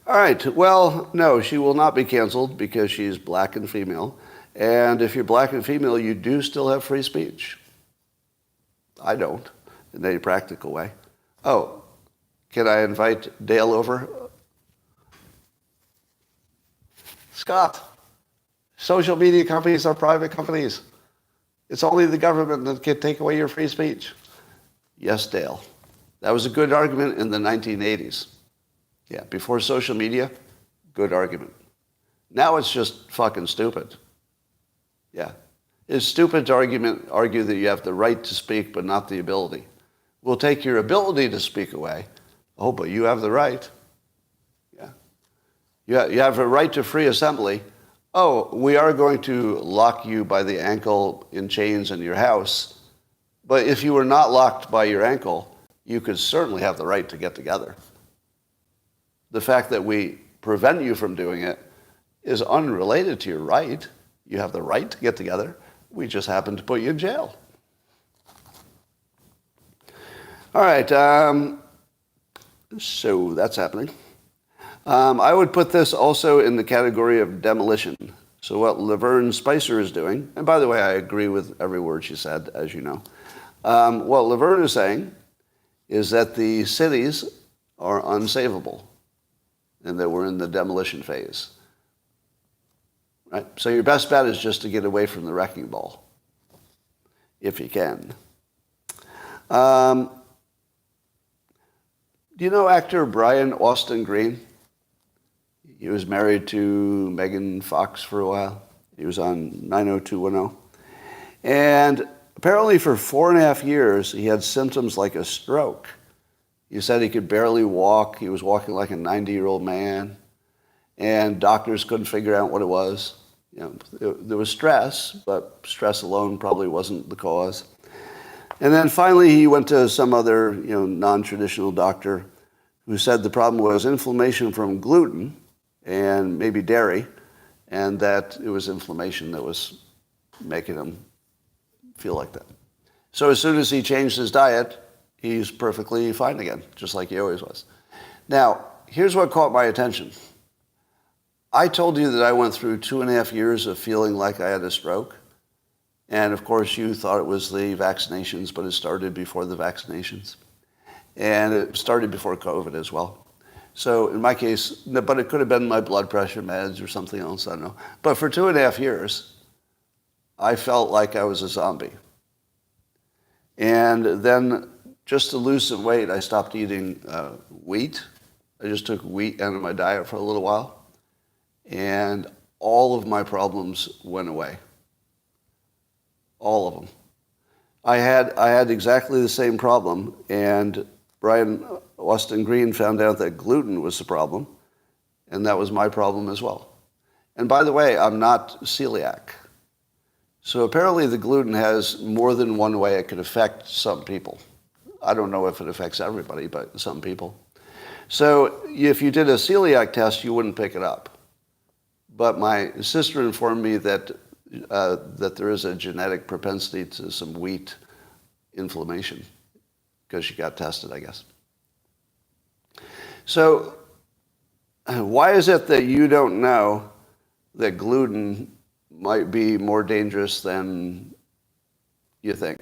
All right. Well, no, she will not be canceled because she's black and female. And if you're black and female, you do still have free speech. I don't, in any practical way. Oh, can I invite Dale over? Scott, social media companies are private companies. It's only the government that can take away your free speech. Yes, Dale. That was a good argument in the 1980s. Yeah, before social media, good argument. Now it's just fucking stupid. Yeah. It's stupid to argue that you have the right to speak but not the ability. We'll take your ability to speak away. Oh, but you have the right. Yeah. You have a right to free assembly. Oh, we are going to lock you by the ankle in chains in your house. But if you were not locked by your ankle, you could certainly have the right to get together. The fact that we prevent you from doing it is unrelated to your right. You have the right to get together. We just happen to put you in jail. All right. So that's happening. I would put this also in the category of demolition. So what Laverne Spicer is doing, and by the way, I agree with every word she said, as you know. What Laverne is saying is that the cities are unsavable and that we're in the demolition phase. Right? So your best bet is just to get away from the wrecking ball, if you can. Do you know actor Brian Austin Green? He was married to Megan Fox for a while. He was on 90210. And apparently for 4.5 years, he had symptoms like a stroke. He said he could barely walk. He was walking like a 90-year-old man. And doctors couldn't figure out what it was. You know, there was stress, but stress alone probably wasn't the cause. And then finally he went to some other, non-traditional doctor who said the problem was inflammation from gluten and maybe dairy, and that it was inflammation that was making him feel like that. So as soon as he changed his diet, he's perfectly fine again, just like he always was. Now, here's what caught my attention. I told you that I went through 2.5 years of feeling like I had a stroke. And of course, you thought it was the vaccinations, but it started before the vaccinations. And it started before COVID as well. So in my case, but it could have been my blood pressure meds or something else, I don't know. But for 2.5 years, I felt like I was a zombie. And then just to lose some weight, I stopped eating wheat. I just took wheat out of my diet for a little while. And all of my problems went away. All of them. I had exactly the same problem, and Brian Austin Green found out that gluten was the problem, and that was my problem as well. And by the way, I'm not celiac. So apparently the gluten has more than one way it could affect some people. I don't know if it affects everybody, but some people. So if you did a celiac test, you wouldn't pick it up. But my sister informed me that there is a genetic propensity to some wheat inflammation because she got tested, I guess. So why is it that you don't know that gluten might be more dangerous than you think?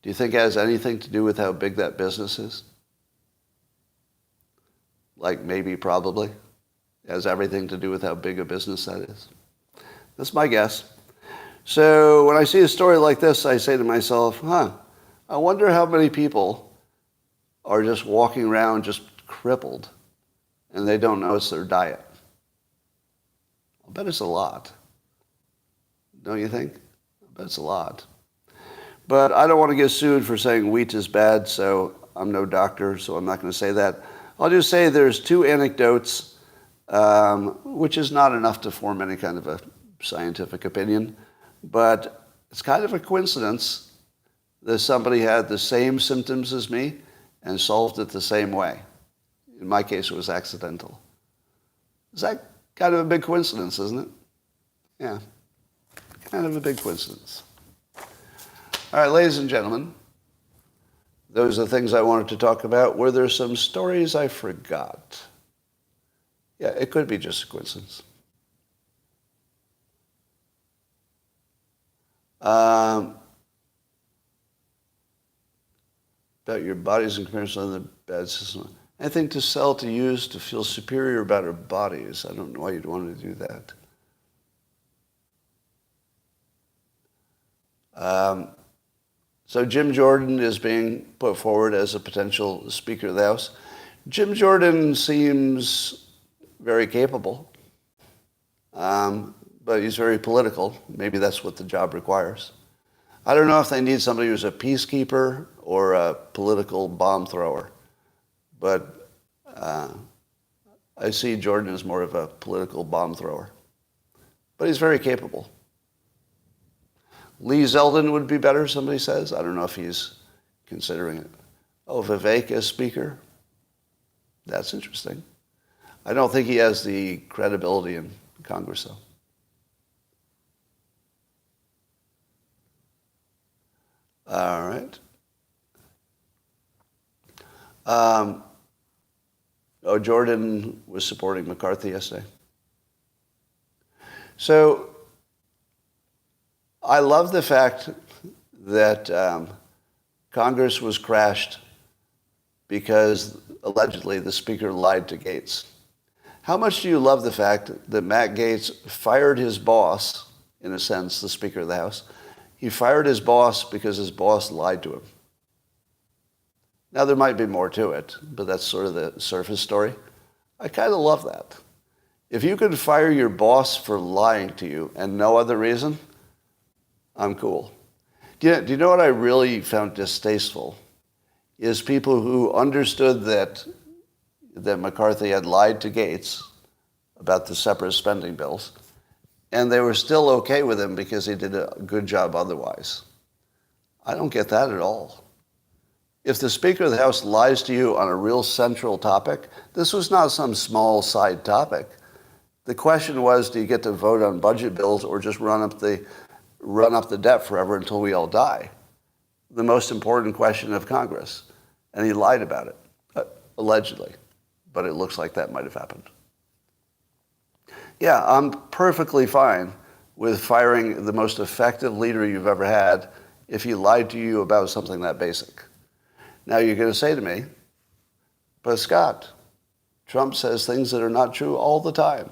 Do you think it has anything to do with how big that business is? Like maybe, probably. It has everything to do with how big a business that is. That's my guess. So when I see a story like this, I say to myself, I wonder how many people are just walking around just crippled and they don't know it's their diet. I'll bet it's a lot. Don't you think? I bet it's a lot. But I don't want to get sued for saying wheat is bad, so I'm no doctor, so I'm not going to say that. I'll just say there's two anecdotes, which is not enough to form any kind of a scientific opinion, but it's kind of a coincidence that somebody had the same symptoms as me and solved it the same way. In my case, it was accidental. Is that kind of a big coincidence, isn't it? Yeah, kind of a big coincidence. All right, ladies and gentlemen, those are the things I wanted to talk about. Were there some stories I forgot? Yeah, it could be just a coincidence. About your bodies in comparison to the bad system. Anything to sell, to use, to feel superior about our bodies. I don't know why you'd want to do that. So Jim Jordan is being put forward as a potential Speaker of the House. Jim Jordan seems very capable, but he's very political. Maybe that's what the job requires. I don't know if they need somebody who's a peacekeeper or a political bomb thrower, but I see Jordan as more of a political bomb thrower. But he's very capable. Lee Zeldin would be better, somebody says. I don't know if he's considering it. Oh, Vivek as Speaker? That's interesting. I don't think he has the credibility in Congress, though. All right. Jordan was supporting McCarthy yesterday. So I love the fact that Congress was crashed because allegedly the Speaker lied to Gates. How much do you love the fact that Matt Gaetz fired his boss, in a sense, the Speaker of the House? He fired his boss because his boss lied to him. Now, there might be more to it, but that's sort of the surface story. I kind of love that. If you could fire your boss for lying to you and no other reason, I'm cool. Do you know what I really found distasteful? Is people who understood that McCarthy had lied to Gates about the separate spending bills, and they were still okay with him because he did a good job otherwise. I don't get that at all. If the Speaker of the House lies to you on a real central topic, this was not some small side topic. The question was, do you get to vote on budget bills or just run up the debt forever until we all die? The most important question of Congress. And he lied about it, allegedly. But it looks like that might have happened. Yeah, I'm perfectly fine with firing the most effective leader you've ever had if he lied to you about something that basic. Now you're going to say to me, but Scott, Trump says things that are not true all the time.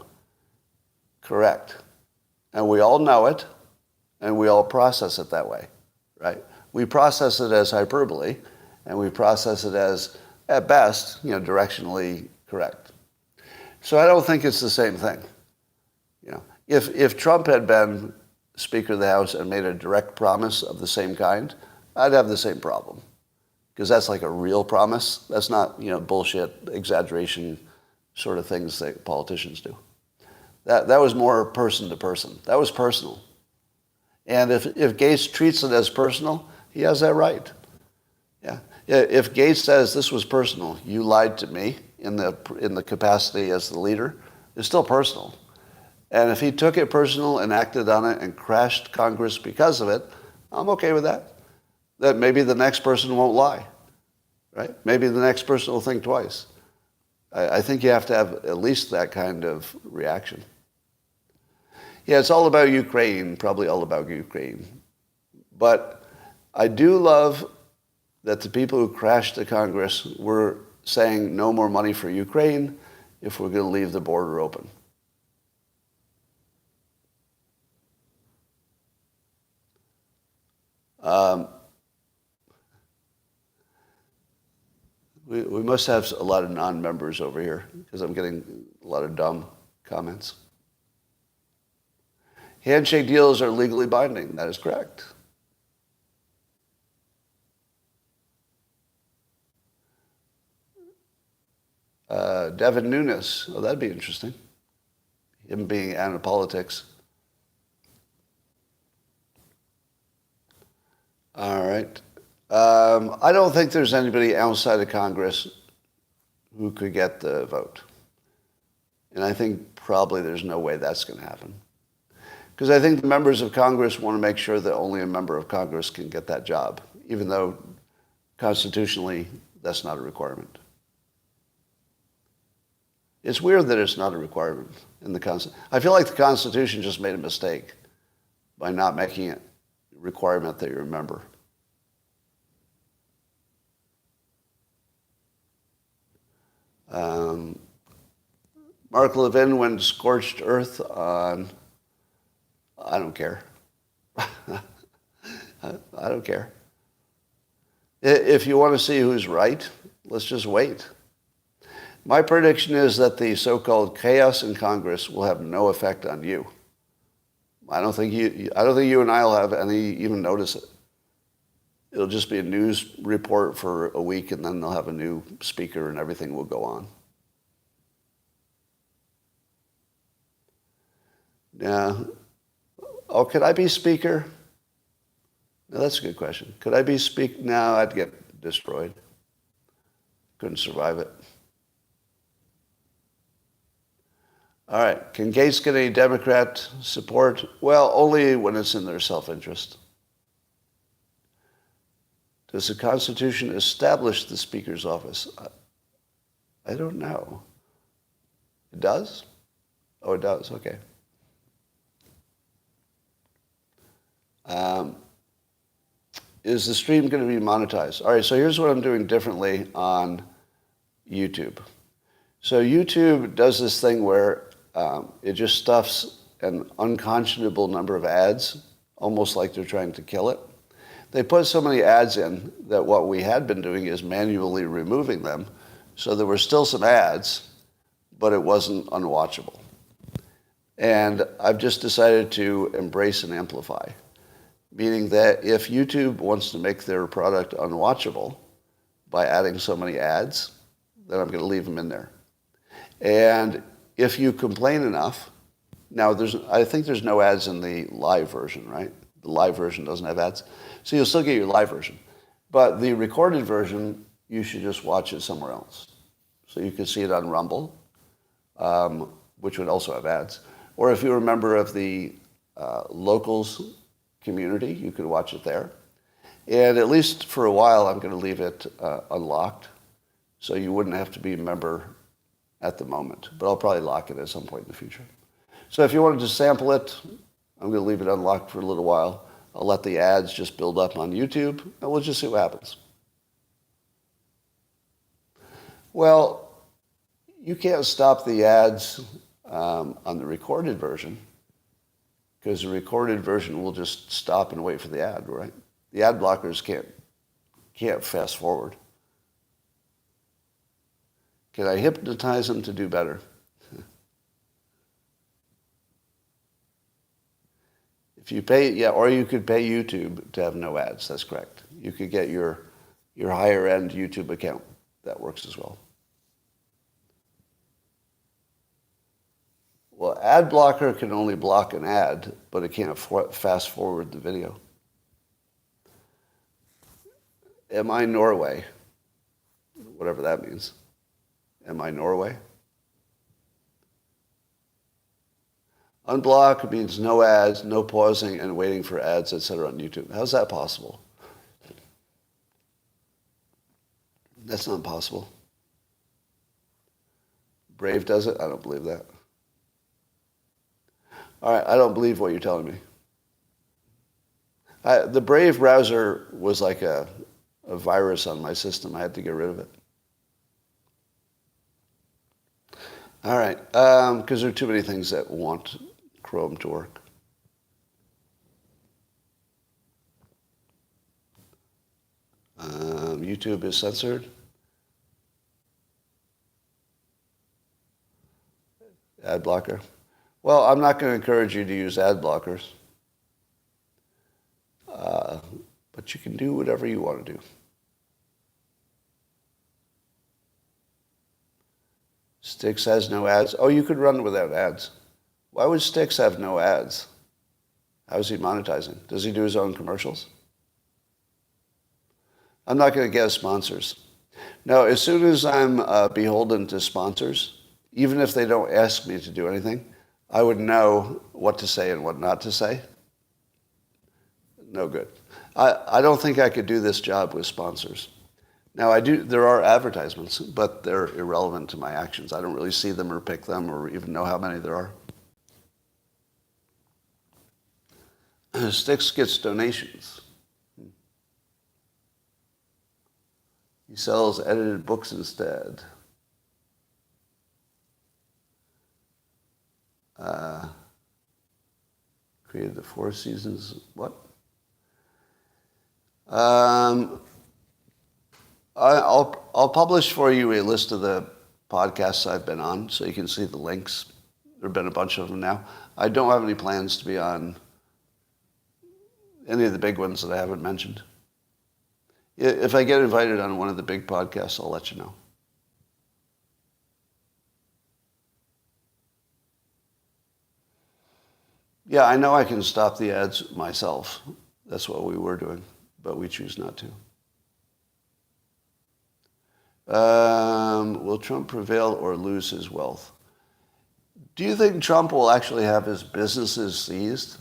Correct. And we all know it, and we all process it that way, right? We process it as hyperbole, and we process it as, at best, directionally correct. So I don't think it's the same thing. If Trump had been Speaker of the House and made a direct promise of the same kind, I'd have the same problem. Because that's like a real promise. That's not, bullshit, exaggeration sort of things that politicians do. That was more person to person. That was personal. And if Gates treats it as personal, he has that right. Yeah. If Gates says this was personal, you lied to me in the capacity as the leader, it's still personal. And if he took it personal and acted on it and crashed Congress because of it, I'm okay with that. That maybe the next person won't lie, right? Maybe the next person will think twice. I think you have to have at least that kind of reaction. Yeah, it's all about Ukraine, probably all about Ukraine. But I do love that the people who crashed the Congress were saying no more money for Ukraine if we're going to leave the border open. Um, we must have a lot of non-members over here because I'm getting a lot of dumb comments. Handshake deals are legally binding. That is correct. Devin Nunes. Oh, that'd be interesting. Him being out of politics. All right. I don't think there's anybody outside of Congress who could get the vote. And I think probably there's no way that's going to happen. Because I think the members of Congress want to make sure that only a member of Congress can get that job, even though constitutionally that's not a requirement. It's weird that it's not a requirement in the Constitution. I feel like the Constitution just made a mistake by not making it a requirement that you're a member. Mark Levin went scorched earth on, I don't care. I don't care. If you want to see who's right, let's just wait. My prediction is that the so-called chaos in Congress will have no effect on you. I don't think you and I will have any even notice it. It'll just be a news report for a week, and then they'll have a new speaker, and everything will go on. Now, oh, could I be speaker? No, that's a good question. Could I be speaker? No, I'd get destroyed. Couldn't survive it. All right. Can Gates get any Democrat support? Well, only when it's in their self-interest. Does the Constitution establish the Speaker's office? I don't know. It does? Oh, it does. Okay. Is the stream going to be monetized? All right, so here's what I'm doing differently on YouTube. So YouTube does this thing where it just stuffs an unconscionable number of ads, almost like they're trying to kill it. They put so many ads in that what we had been doing is manually removing them. So there were still some ads, but it wasn't unwatchable. And I've just decided to embrace and amplify, meaning that if YouTube wants to make their product unwatchable by adding so many ads, then I'm going to leave them in there. And if you complain enough, now I think there's no ads in the live version, right? The live version doesn't have ads. So you'll still get your live version. But the recorded version, you should just watch it somewhere else. So you can see it on Rumble, which would also have ads. Or if you're a member of the locals community, you could watch it there. And at least for a while, I'm going to leave it unlocked. So you wouldn't have to be a member at the moment. But I'll probably lock it at some point in the future. So if you wanted to sample it, I'm going to leave it unlocked for a little while. I'll let the ads just build up on YouTube, and we'll just see what happens. Well, you can't stop the ads on the recorded version, because the recorded version will just stop and wait for the ad, right? The ad blockers can't fast forward. Can I hypnotize them to do better? If you pay, yeah, or you could pay YouTube to have no ads. That's correct. You could get your higher end YouTube account. That works as well. Well, ad blocker can only block an ad, but it can't fast forward the video. Am I Norway? Whatever that means. Am I Norway? Unblock means no ads, no pausing and waiting for ads, etc. on YouTube. How's that possible? That's not possible. Brave does it? I don't believe that. All right, I don't believe what you're telling me. The Brave browser was like a virus on my system. I had to get rid of it. All right, because there are too many things that want Chrome to work. YouTube is censored. Ad blocker. Well, I'm not going to encourage you to use ad blockers. But you can do whatever you want to do. Styx has no ads. Oh, you could run without ads. Why would Styx have no ads? How is he monetizing? Does he do his own commercials? I'm not going to get sponsors. No, as soon as I'm beholden to sponsors, even if they don't ask me to do anything, I would know what to say and what not to say. No good. I don't think I could do this job with sponsors. Now, there are advertisements, but they're irrelevant to my actions. I don't really see them or pick them or even know how many there are. Styx gets donations. He sells edited books instead. Created the 4 seasons. What? I'll publish for you a list of the podcasts I've been on, so you can see the links. There have been a bunch of them now. I don't have any plans to be on any of the big ones that I haven't mentioned. If I get invited on one of the big podcasts, I'll let you know. Yeah, I know I can stop the ads myself. That's what we were doing, but we choose not to. Will Trump prevail or lose his wealth? Do you think Trump will actually have his businesses seized?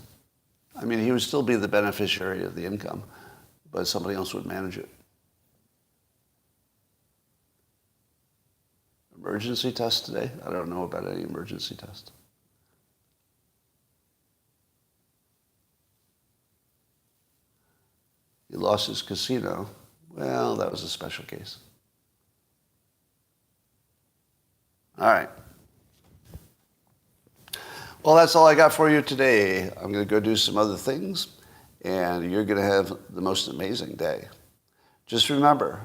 I mean, he would still be the beneficiary of the income, but somebody else would manage it. Emergency test today? I don't know about any emergency test. He lost his casino. Well, that was a special case. All right. Well, that's all I got for you today. I'm going to go do some other things, and you're going to have the most amazing day. Just remember,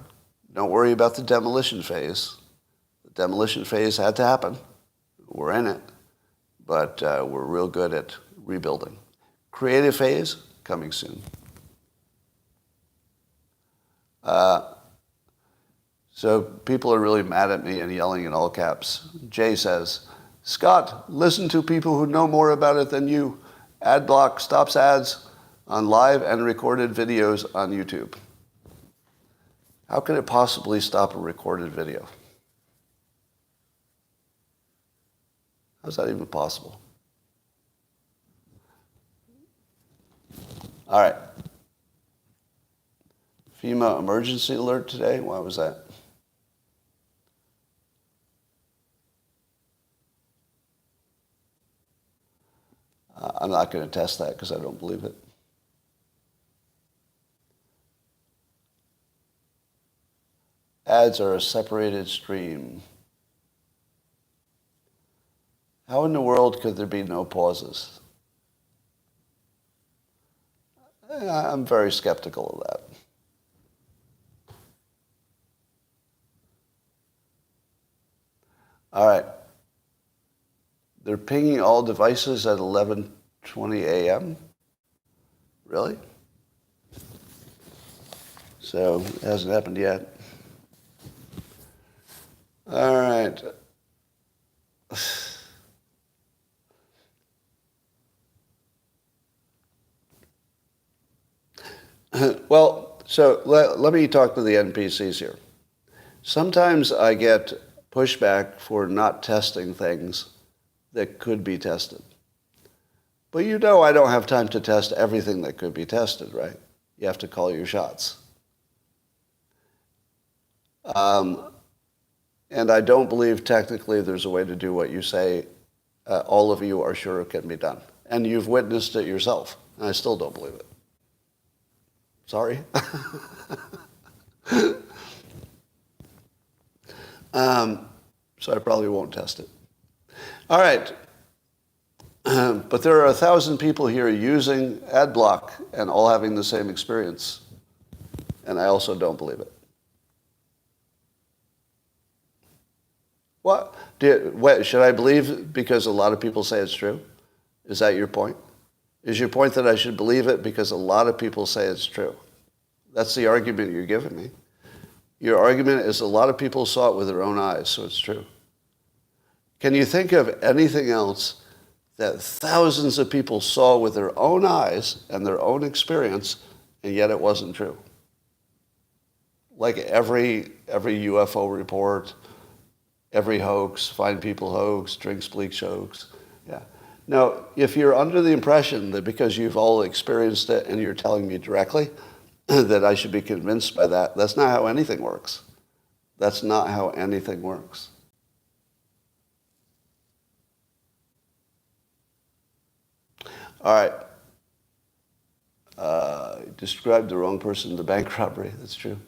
don't worry about the demolition phase. The demolition phase had to happen. We're in it, but we're real good at rebuilding. Creative phase, coming soon. So people are really mad at me and yelling in all caps. Jay says, Scott, listen to people who know more about it than you. Adblock stops ads on live and recorded videos on YouTube. How can it possibly stop a recorded video? How's that even possible? All right. FEMA emergency alert today. Why was that? I'm not going to test that because I don't believe it. Ads are a separated stream. How in the world could there be no pauses? I'm very skeptical of that. All right. They're pinging all devices at 11:20 a.m.? Really? So it hasn't happened yet. All right. Well, so let me talk to the NPCs here. Sometimes I get pushback for not testing things that could be tested. But you know I don't have time to test everything that could be tested, right? You have to call your shots. And I don't believe technically there's a way to do what you say all of you are sure it can be done. And you've witnessed it yourself. And I still don't believe it. Sorry. So I probably won't test it. All right. But there are 1,000 people here using AdBlock and all having the same experience. and I also don't believe it. What? Should I believe because a lot of people say it's true? Is that your point? Is your point that I should believe it because a lot of people say it's true? That's the argument you're giving me. Your argument is a lot of people saw it with their own eyes, so it's true. Can you think of anything else that thousands of people saw with their own eyes and their own experience, and yet it wasn't true? Like every UFO report, every hoax, Find People hoax, Drinks Bleach hoax. Yeah. Now, if you're under the impression that because you've all experienced it and you're telling me directly that I should be convinced by that, that's not how anything works. That's not how anything works. All right. Described the wrong person in the bank robbery. That's true.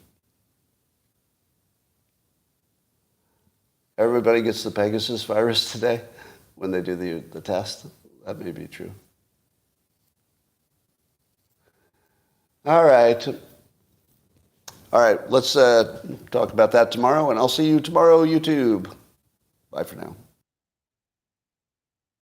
Everybody gets the Pegasus virus today when they do the test. That may be true. All right. All right, let's talk about that tomorrow, and I'll see you tomorrow, YouTube. Bye for now.